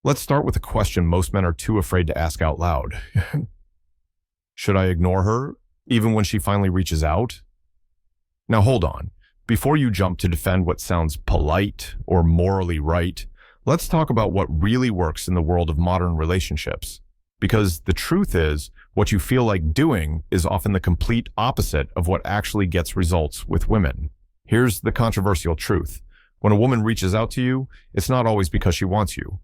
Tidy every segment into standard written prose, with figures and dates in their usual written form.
Let's start with a question most men are too afraid to ask out loud. Should I ignore her, even when she finally reaches out? Now hold on. Before you jump to defend what sounds polite or morally right, let's talk about what really works in the world of modern relationships. Because the truth is, what you feel like doing is often the complete opposite of what actually gets results with women. Here's the controversial truth. When a woman reaches out to you, it's not always because she wants you.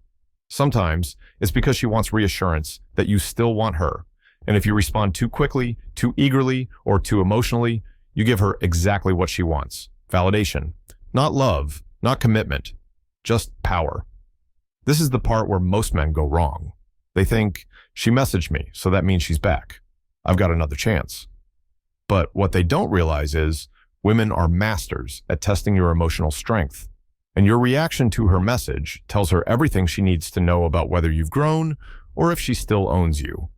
Sometimes it's because she wants reassurance that you still want her. And if you respond too quickly, too eagerly, or too emotionally, you give her exactly what she wants. Validation. Not love, not commitment, just power. This is the part where most men go wrong. They think, she messaged me, so that means she's back. I've got another chance. But what they don't realize is, women are masters at testing your emotional strength. And your reaction to her message tells her everything she needs to know about whether you've grown or if she still owns you.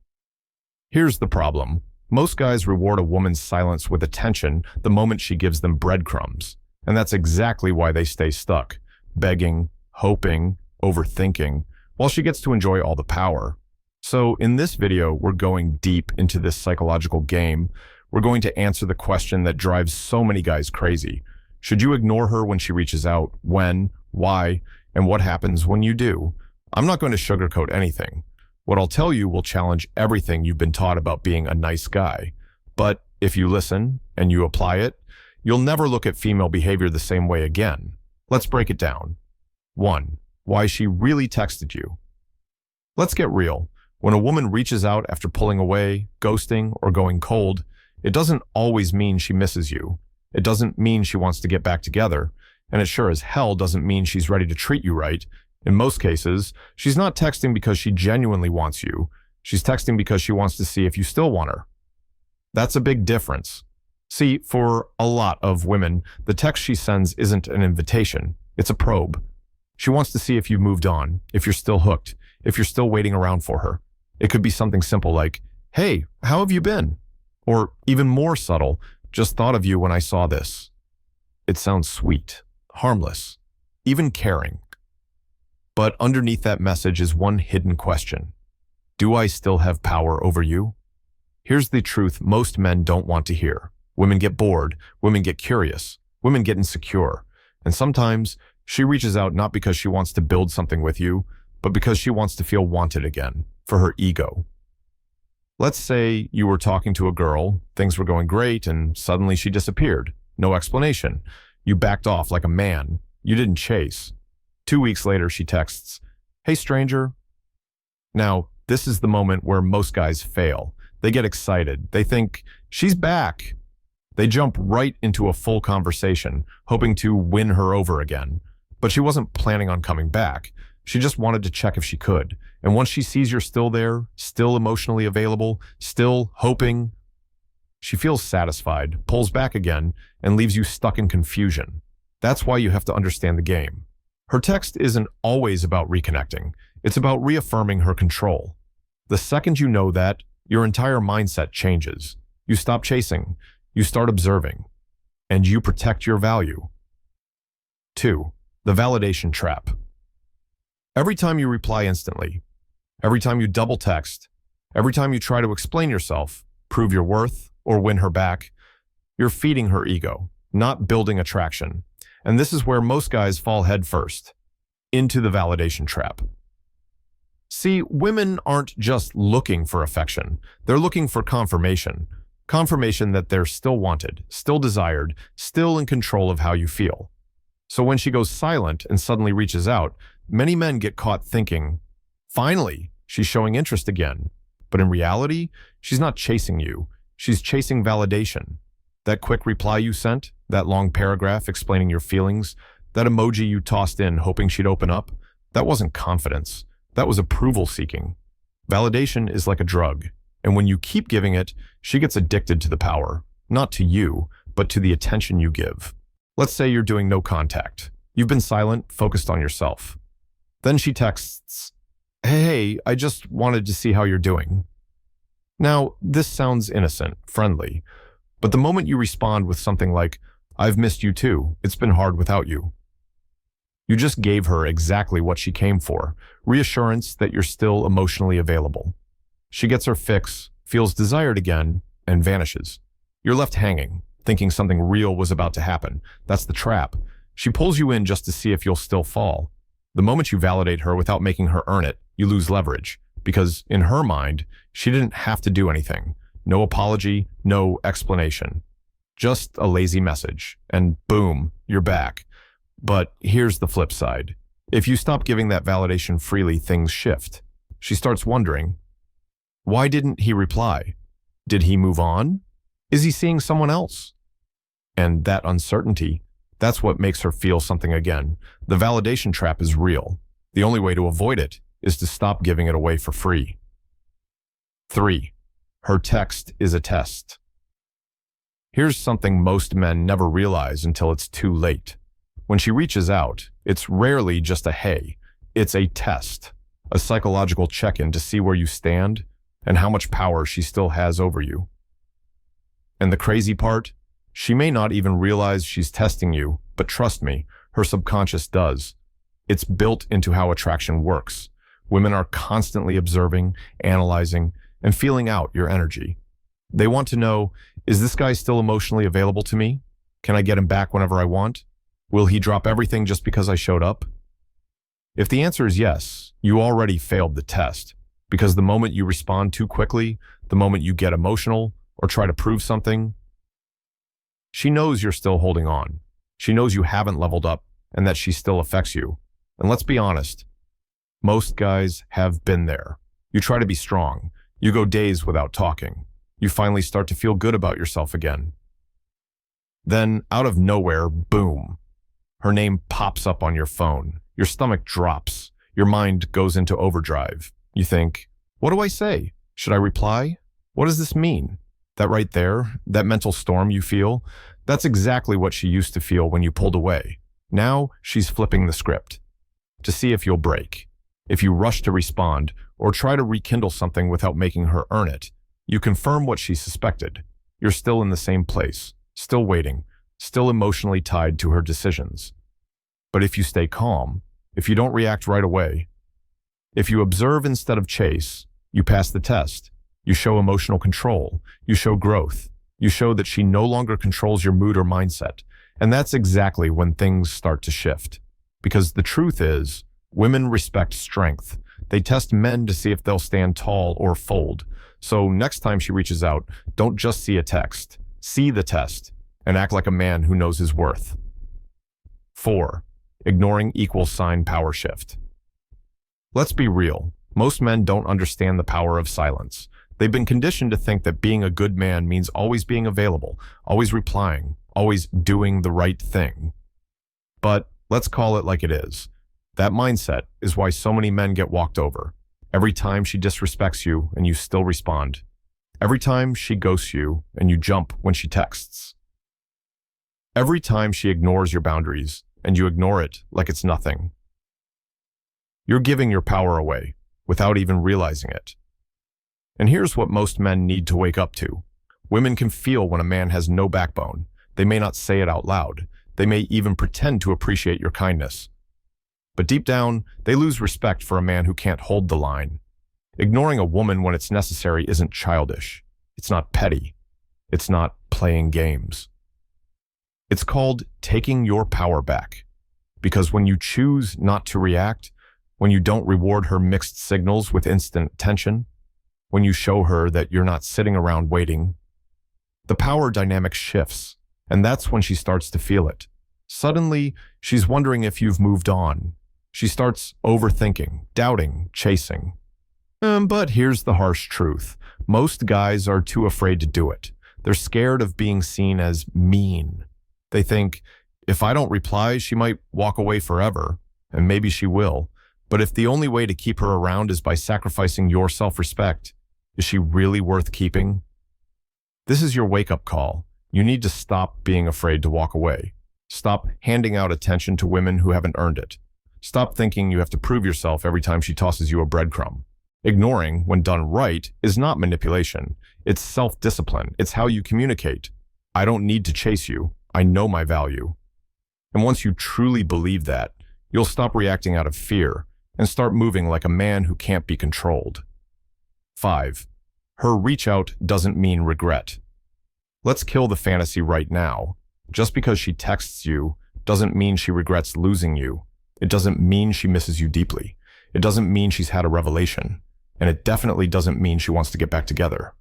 Here's the problem. Most guys reward a woman's silence with attention the moment she gives them breadcrumbs. And that's exactly why they stay stuck, begging, hoping, overthinking, while she gets to enjoy all the power. So in this video, we're going deep into this psychological game. We're going to answer the question that drives so many guys crazy. Should you ignore her when she reaches out? When? Why? And what happens when you do? I'm not going to sugarcoat anything. What I'll tell you will challenge everything you've been taught about being a nice guy. But if you listen and you apply it, you'll never look at female behavior the same way again. Let's break it down. 1. Why she really texted you. Let's get real. When a woman reaches out after pulling away, ghosting, or going cold, it doesn't always mean she misses you. It doesn't mean she wants to get back together, and it sure as hell doesn't mean she's ready to treat you right. In most cases, she's not texting because she genuinely wants you. She's texting because she wants to see if you still want her. That's a big difference. See, for a lot of women, the text she sends isn't an invitation. It's a probe. She wants to see if you've moved on, if you're still hooked, if you're still waiting around for her. It could be something simple like, "Hey, how have you been?" Or even more subtle, "Just thought of you when I saw this." It sounds sweet, harmless, even caring. But underneath that message is one hidden question. Do I still have power over you? Here's the truth most men don't want to hear. Women get bored, women get curious, women get insecure. And sometimes she reaches out not because she wants to build something with you, but because she wants to feel wanted again, for her ego. Let's say you were talking to a girl, things were going great, and suddenly she disappeared. No explanation. You backed off like a man. You didn't chase. 2 weeks later, she texts, "Hey, stranger." Now, this is the moment where most guys fail. They get excited. They think, "She's back." They jump right into a full conversation, hoping to win her over again. But she wasn't planning on coming back. She just wanted to check if she could. And once she sees you're still there, still emotionally available, still hoping, she feels satisfied, pulls back again, and leaves you stuck in confusion. That's why you have to understand the game. Her text isn't always about reconnecting. It's about reaffirming her control. The second you know that, your entire mindset changes. You stop chasing, you start observing, and you protect your value. 2. The validation trap. Every time you reply instantly, every time you double text, every time you try to explain yourself, prove your worth, or win her back, you're feeding her ego, not building attraction. And this is where most guys fall head first, into the validation trap. See, women aren't just looking for affection. They're looking for confirmation. Confirmation that they're still wanted, still desired, still in control of how you feel. So when she goes silent and suddenly reaches out, many men get caught thinking, finally, she's showing interest again. But in reality, she's not chasing you. She's chasing validation. That quick reply you sent, that long paragraph explaining your feelings, that emoji you tossed in hoping she'd open up, that wasn't confidence. That was approval seeking. Validation is like a drug, and when you keep giving it, she gets addicted to the power, not to you, but to the attention you give. Let's say you're doing no contact. You've been silent, focused on yourself. Then she texts, "Hey, I just wanted to see how you're doing." Now, this sounds innocent, friendly, but the moment you respond with something like, "I've missed you too, it's been hard without you," You just gave her exactly what she came for, reassurance that you're still emotionally available. She gets her fix, feels desired again, and vanishes. You're left hanging, thinking something real was about to happen. That's the trap. She pulls you in just to see if you'll still fall. The moment you validate her without making her earn it, you lose leverage, because in her mind, she didn't have to do anything. No apology, no explanation. Just a lazy message, and boom, you're back. But here's the flip side. If you stop giving that validation freely, things shift. She starts wondering, why didn't he reply? Did he move on? Is he seeing someone else? And that uncertainty, that's what makes her feel something again. The validation trap is real. The only way to avoid it is to stop giving it away for free. 3. Her text is a test. Here's something most men never realize until it's too late. When she reaches out, it's rarely just a hey. It's a test, a psychological check-in to see where you stand and how much power she still has over you. And the crazy part? She may not even realize she's testing you, but trust me, her subconscious does. It's built into how attraction works. Women are constantly observing, analyzing, and feeling out your energy. They want to know, is this guy still emotionally available to me? Can I get him back whenever I want? Will he drop everything just because I showed up? If the answer is yes, you already failed the test, because the moment you respond too quickly, the moment you get emotional or try to prove something, she knows you're still holding on. She knows you haven't leveled up and that she still affects you. And let's be honest, most guys have been there. You try to be strong. You go days without talking. You finally start to feel good about yourself again. Then, out of nowhere, boom. Her name pops up on your phone. Your stomach drops. Your mind goes into overdrive. You think, what do I say? Should I reply? What does this mean? That right there, that mental storm you feel, that's exactly what she used to feel when you pulled away. Now, she's flipping the script to see if you'll break. If you rush to respond or try to rekindle something without making her earn it, you confirm what she suspected. You're still in the same place, still waiting, still emotionally tied to her decisions. But if you stay calm, if you don't react right away, if you observe instead of chase, you pass the test. You show emotional control. You show growth. You show that she no longer controls your mood or mindset. And that's exactly when things start to shift. Because the truth is, women respect strength. They test men to see if they'll stand tall or fold. So next time she reaches out, don't just see a text. See the test and act like a man who knows his worth. 4. Ignoring equal sign power shift. Let's be real. Most men don't understand the power of silence. They've been conditioned to think that being a good man means always being available, always replying, always doing the right thing. But let's call it like it is. That mindset is why so many men get walked over. Every time she disrespects you and you still respond. Every time she ghosts you and you jump when she texts. Every time she ignores your boundaries and you ignore it like it's nothing. You're giving your power away without even realizing it. And here's what most men need to wake up to. Women can feel when a man has no backbone. They may not say it out loud. They may even pretend to appreciate your kindness. But deep down, they lose respect for a man who can't hold the line. Ignoring a woman when it's necessary isn't childish. It's not petty. It's not playing games. It's called taking your power back. Because when you choose not to react, when you don't reward her mixed signals with instant attention, when you show her that you're not sitting around waiting, the power dynamic shifts, and that's when she starts to feel it. Suddenly, she's wondering if you've moved on. She starts overthinking, doubting, chasing. But here's the harsh truth. Most guys are too afraid to do it. They're scared of being seen as mean. They think, if I don't reply, she might walk away forever, and maybe she will. But if the only way to keep her around is by sacrificing your self-respect, is she really worth keeping? This is your wake-up call. You need to stop being afraid to walk away. Stop handing out attention to women who haven't earned it. Stop thinking you have to prove yourself every time she tosses you a breadcrumb. Ignoring, when done right, is not manipulation. It's self-discipline. It's how you communicate. I don't need to chase you. I know my value. And once you truly believe that, You'll stop reacting out of fear and start moving like a man who can't be controlled. 5. Her reach out doesn't mean regret. Let's kill the fantasy right now. Just because she texts you doesn't mean she regrets losing you. It doesn't mean she misses you deeply. It doesn't mean she's had a revelation. And it definitely doesn't mean she wants to get back together.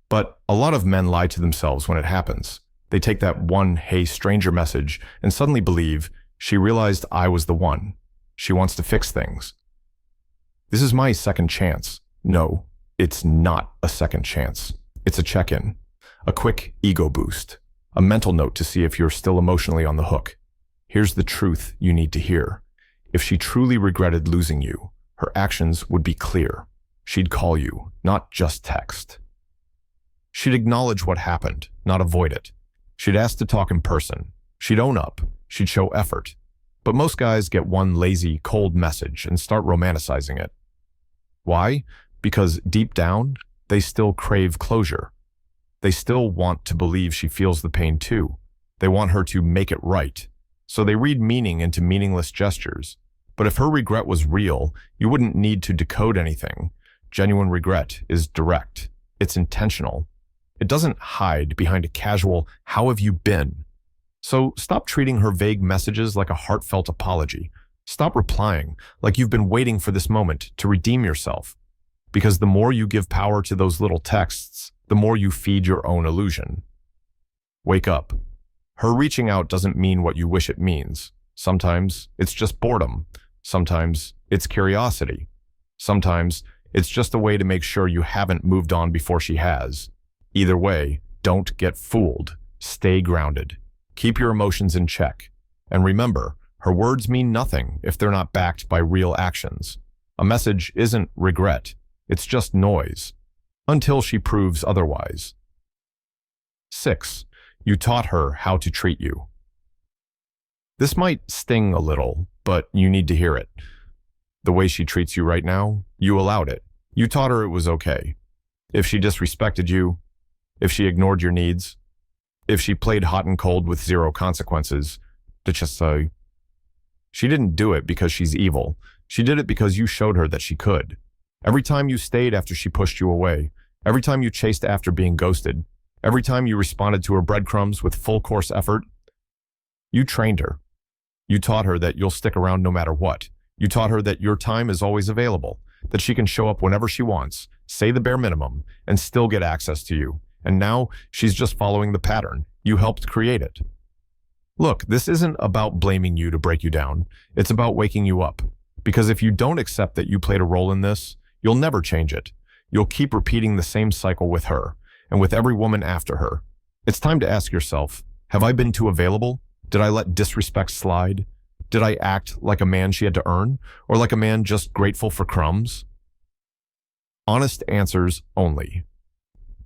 But a lot of men lie to themselves when it happens. They take that one "hey stranger" message and suddenly believe, she realized I was the one. She wants to fix things. This is my second chance. No, it's not a second chance. It's a check-in, a quick ego boost, a mental note to see if you're still emotionally on the hook. Here's the truth you need to hear. If she truly regretted losing you, her actions would be clear. She'd call you, not just text. She'd acknowledge what happened, not avoid it. She'd ask to talk in person. She'd own up. She'd show effort. But most guys get one lazy, cold message and start romanticizing it. Why? Because deep down, they still crave closure. They still want to believe she feels the pain too. They want her to make it right. So they read meaning into meaningless gestures. But if her regret was real, you wouldn't need to decode anything. Genuine regret is direct. It's intentional. It doesn't hide behind a casual, "how have you been?" So stop treating her vague messages like a heartfelt apology. Stop replying like you've been waiting for this moment to redeem yourself. Because the more you give power to those little texts, the more you feed your own illusion. Wake up. Her reaching out doesn't mean what you wish it means. Sometimes it's just boredom. Sometimes it's curiosity. Sometimes it's just a way to make sure you haven't moved on before she has. Either way, don't get fooled. Stay grounded. Keep your emotions in check. And remember, her words mean nothing if they're not backed by real actions. A message isn't regret. It's just noise. Until she proves otherwise. 6. You taught her how to treat you. This might sting a little, but you need to hear it. The way she treats you right now, you allowed it. You taught her it was okay. If she disrespected you, if she ignored your needs, if she played hot and cold with zero consequences, she didn't do it because she's evil. She did it because you showed her that she could. Every time you stayed after she pushed you away, every time you chased after being ghosted, every time you responded to her breadcrumbs with full course effort, you trained her. You taught her that you'll stick around no matter what. You taught her that your time is always available, that she can show up whenever she wants, say the bare minimum, and still get access to you. And now she's just following the pattern. You helped create it. Look, this isn't about blaming you to break you down. It's about waking you up. Because if you don't accept that you played a role in this, you'll never change it. You'll keep repeating the same cycle with her, and with every woman after her. It's time to ask yourself, have I been too available? Did I let disrespect slide? Did I act like a man she had to earn, or like a man just grateful for crumbs? Honest answers only.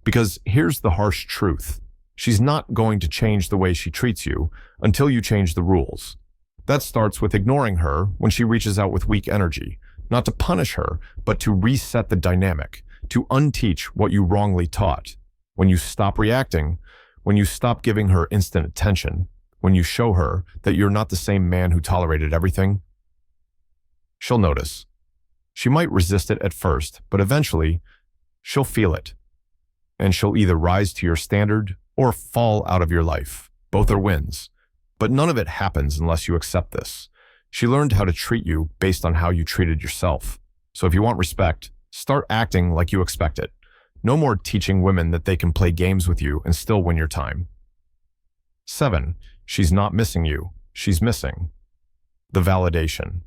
Because here's the harsh truth. She's not going to change the way she treats you until you change the rules. That starts with ignoring her when she reaches out with weak energy, not to punish her, but to reset the dynamic, to unteach what you wrongly taught. When you stop reacting, when you stop giving her instant attention, when you show her that you're not the same man who tolerated everything, she'll notice. She might resist it at first, but eventually, she'll feel it. And she'll either rise to your standard or fall out of your life. Both are wins. But none of it happens unless you accept this. She learned how to treat you based on how you treated yourself. So if you want respect, start acting like you expect it. No more teaching women that they can play games with you and still win your time. 7. She's not missing you. She's missing the validation.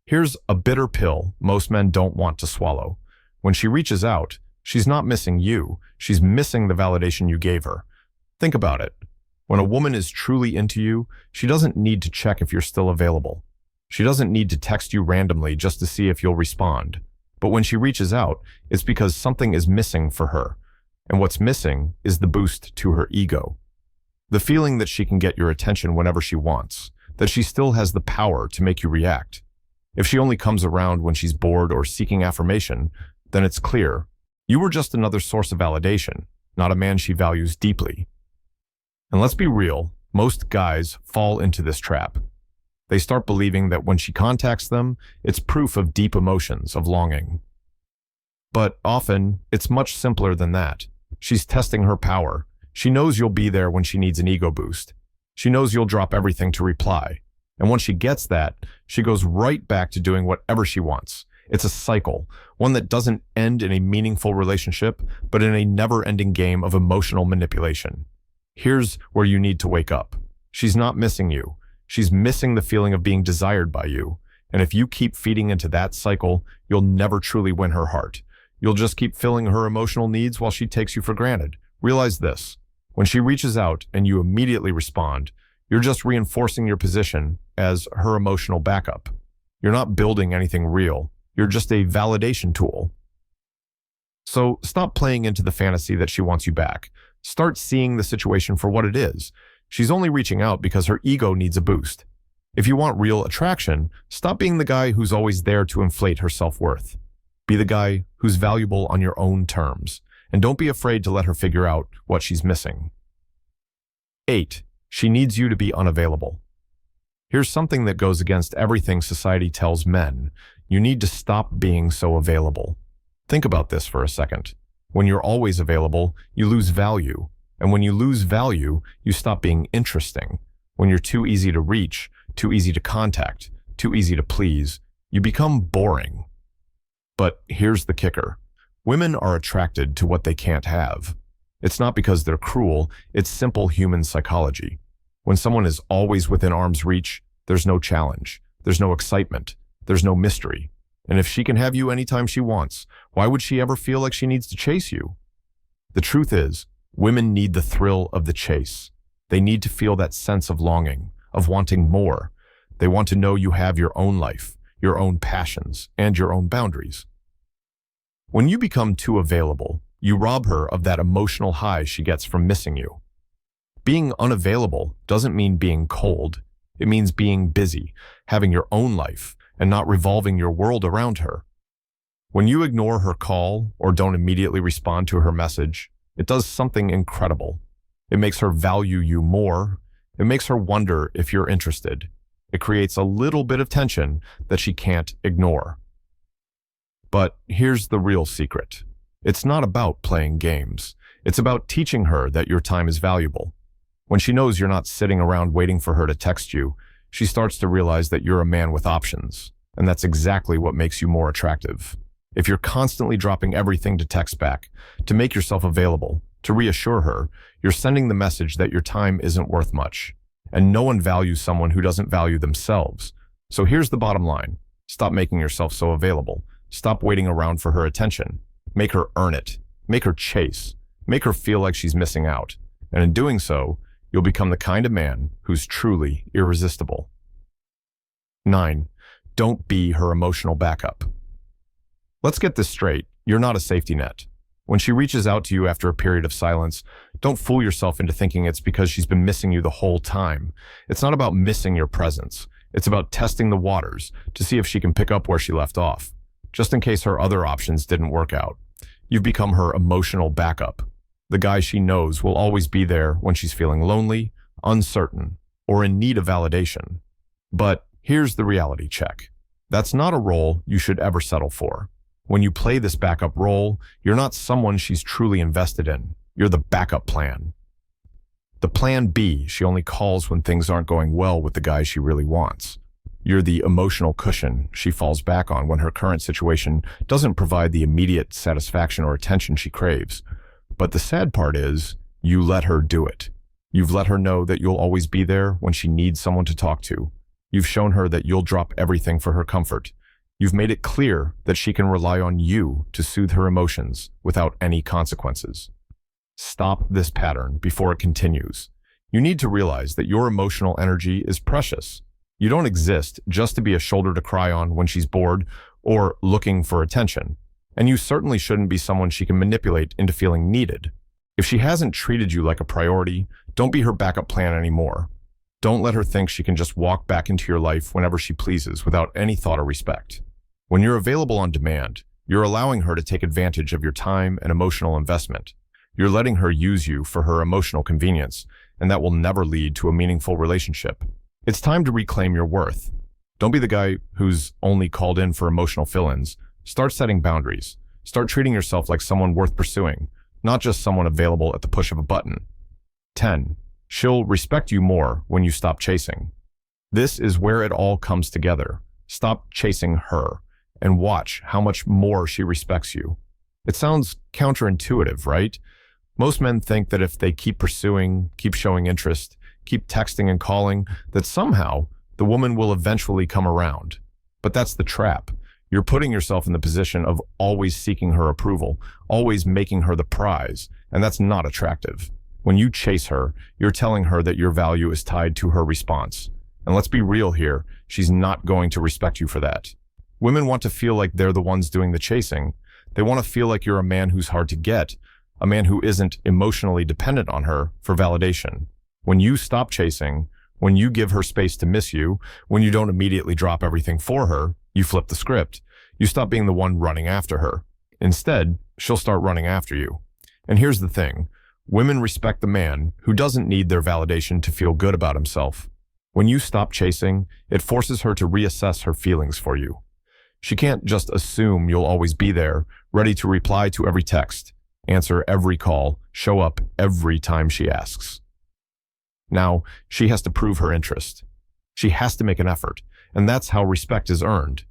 Here's a bitter pill most men don't want to swallow. When she reaches out, she's not missing you. She's missing the validation you gave her. Think about it. When a woman is truly into you, she doesn't need to check if you're still available. She doesn't need to text you randomly just to see if you'll respond. But when she reaches out, it's because something is missing for her. And what's missing is the boost to her ego. The feeling that she can get your attention whenever she wants, that she still has the power to make you react. If she only comes around when she's bored or seeking affirmation, then it's clear. You were just another source of validation, not a man she values deeply. And let's be real, most guys fall into this trap. They start believing that when she contacts them, it's proof of deep emotions, of longing. But often, it's much simpler than that. She's testing her power. She knows you'll be there when she needs an ego boost. She knows you'll drop everything to reply. And once she gets that, she goes right back to doing whatever she wants. It's a cycle, one that doesn't end in a meaningful relationship, but in a never-ending game of emotional manipulation. Here's where you need to wake up. She's not missing you. She's missing the feeling of being desired by you. And if you keep feeding into that cycle, you'll never truly win her heart. You'll just keep filling her emotional needs while she takes you for granted. Realize this. When she reaches out and you immediately respond, you're just reinforcing your position as her emotional backup. You're not building anything real. You're just a validation tool. So stop playing into the fantasy that she wants you back. Start seeing the situation for what it is. She's only reaching out because her ego needs a boost. If you want real attraction, stop being the guy who's always there to inflate her self-worth. Be the guy who's valuable on your own terms. And don't be afraid to let her figure out what she's missing. 8. She needs you to be unavailable. Here's something that goes against everything society tells men. You need to stop being so available. Think about this for a second. When you're always available, you lose value. And when you lose value, you stop being interesting. When you're too easy to reach, too easy to contact, too easy to please, you become boring. But here's the kicker. Women are attracted to what they can't have. It's not because they're cruel, it's simple human psychology. When someone is always within arm's reach, there's no challenge, there's no excitement, there's no mystery. And if she can have you anytime she wants, why would she ever feel like she needs to chase you? The truth is, women need the thrill of the chase. They need to feel that sense of longing, of wanting more. They want to know you have your own life, your own passions, and your own boundaries. When you become too available, you rob her of that emotional high she gets from missing you. Being unavailable doesn't mean being cold. It means being busy, having your own life, and not revolving your world around her. When you ignore her call or don't immediately respond to her message, it does something incredible. It makes her value you more. It makes her wonder if you're interested. It creates a little bit of tension that she can't ignore. But here's the real secret. It's not about playing games. It's about teaching her that your time is valuable. When she knows you're not sitting around waiting for her to text you, she starts to realize that you're a man with options. And that's exactly what makes you more attractive. If you're constantly dropping everything to text back, to make yourself available, to reassure her, you're sending the message that your time isn't worth much. And no one values someone who doesn't value themselves. So here's the bottom line. Stop making yourself so available. Stop waiting around for her attention. Make her earn it. Make her chase. Make her feel like she's missing out. And in doing so, you'll become the kind of man who's truly irresistible. 9. Don't be her emotional backup. Let's get this straight. You're not a safety net. When she reaches out to you after a period of silence, don't fool yourself into thinking it's because she's been missing you the whole time. It's not about missing your presence. It's about testing the waters to see if she can pick up where she left off. Just in case her other options didn't work out. You've become her emotional backup. The guy she knows will always be there when she's feeling lonely, uncertain, or in need of validation. But here's the reality check. That's not a role you should ever settle for. When you play this backup role, you're not someone she's truly invested in. You're the backup plan. The plan B she only calls when things aren't going well with the guy she really wants. You're the emotional cushion she falls back on when her current situation doesn't provide the immediate satisfaction or attention she craves. But the sad part is, you let her do it. You've let her know that you'll always be there when she needs someone to talk to. You've shown her that you'll drop everything for her comfort. You've made it clear that she can rely on you to soothe her emotions without any consequences. Stop this pattern before it continues. You need to realize that your emotional energy is precious. You don't exist just to be a shoulder to cry on when she's bored or looking for attention. And you certainly shouldn't be someone she can manipulate into feeling needed. If she hasn't treated you like a priority, don't be her backup plan anymore. Don't let her think she can just walk back into your life whenever she pleases without any thought or respect. When you're available on demand, you're allowing her to take advantage of your time and emotional investment. You're letting her use you for her emotional convenience, and that will never lead to a meaningful relationship. It's time to reclaim your worth. Don't be the guy who's only called in for emotional fill-ins. Start setting boundaries. Start treating yourself like someone worth pursuing, not just someone available at the push of a button. 10. She'll respect you more when you stop chasing. This is where it all comes together. Stop chasing her and watch how much more she respects you. It sounds counterintuitive, right? Most men think that if they keep pursuing, keep showing interest, keep texting and calling, that somehow the woman will eventually come around. But that's the trap. You're putting yourself in the position of always seeking her approval, always making her the prize, and that's not attractive. When you chase her, you're telling her that your value is tied to her response. And let's be real here, she's not going to respect you for that. Women want to feel like they're the ones doing the chasing. They want to feel like you're a man who's hard to get, a man who isn't emotionally dependent on her for validation. When you stop chasing, when you give her space to miss you, when you don't immediately drop everything for her, you flip the script. You stop being the one running after her. Instead, she'll start running after you. And here's the thing. Women respect the man who doesn't need their validation to feel good about himself. When you stop chasing, it forces her to reassess her feelings for you. She can't just assume you'll always be there, ready to reply to every text, answer every call, show up every time she asks. Now, she has to prove her interest. She has to make an effort, and that's how respect is earned.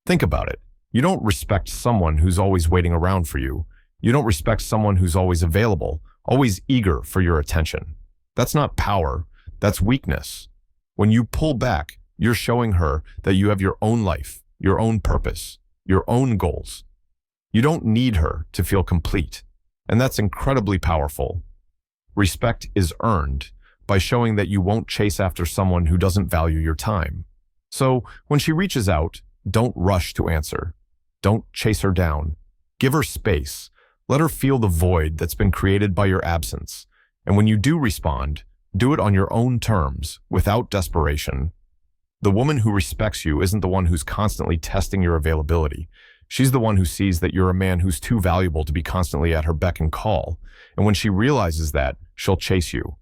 Think about it. You don't respect someone who's always waiting around for you. You don't respect someone who's always available, always eager for your attention. That's not power, that's weakness. When you pull back, you're showing her that you have your own life, your own purpose, your own goals. You don't need her to feel complete, and that's incredibly powerful. Respect is earned by showing that you won't chase after someone who doesn't value your time. So when she reaches out, don't rush to answer. Don't chase her down. Give her space. Let her feel the void that's been created by your absence. And when you do respond, do it on your own terms, without desperation. The woman who respects you isn't the one who's constantly testing your availability. She's the one who sees that you're a man who's too valuable to be constantly at her beck and call. And when she realizes that, she'll chase you.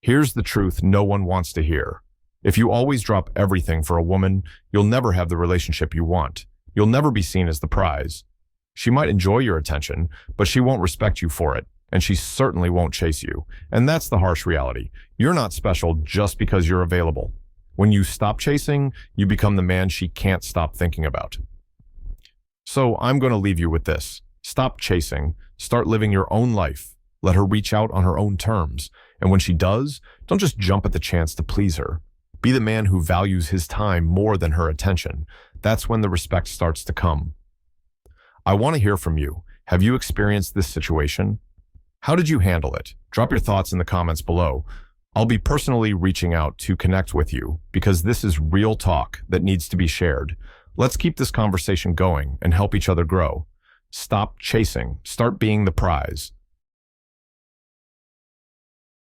Here's the truth no one wants to hear. If you always drop everything for a woman, you'll never have the relationship you want. You'll never be seen as the prize. She might enjoy your attention, but she won't respect you for it, and she certainly won't chase you. And that's the harsh reality. You're not special just because you're available. When you stop chasing, you become the man she can't stop thinking about. So I'm going to leave you with this. Stop chasing. Start living your own life. Let her reach out on her own terms. And when she does, don't just jump at the chance to please her. Be the man who values his time more than her attention. That's when the respect starts to come. I want to hear from you. Have you experienced this situation? How did you handle it? Drop your thoughts in the comments below. I'll be personally reaching out to connect with you because this is real talk that needs to be shared. Let's keep this conversation going and help each other grow. Stop chasing. Start being the prize.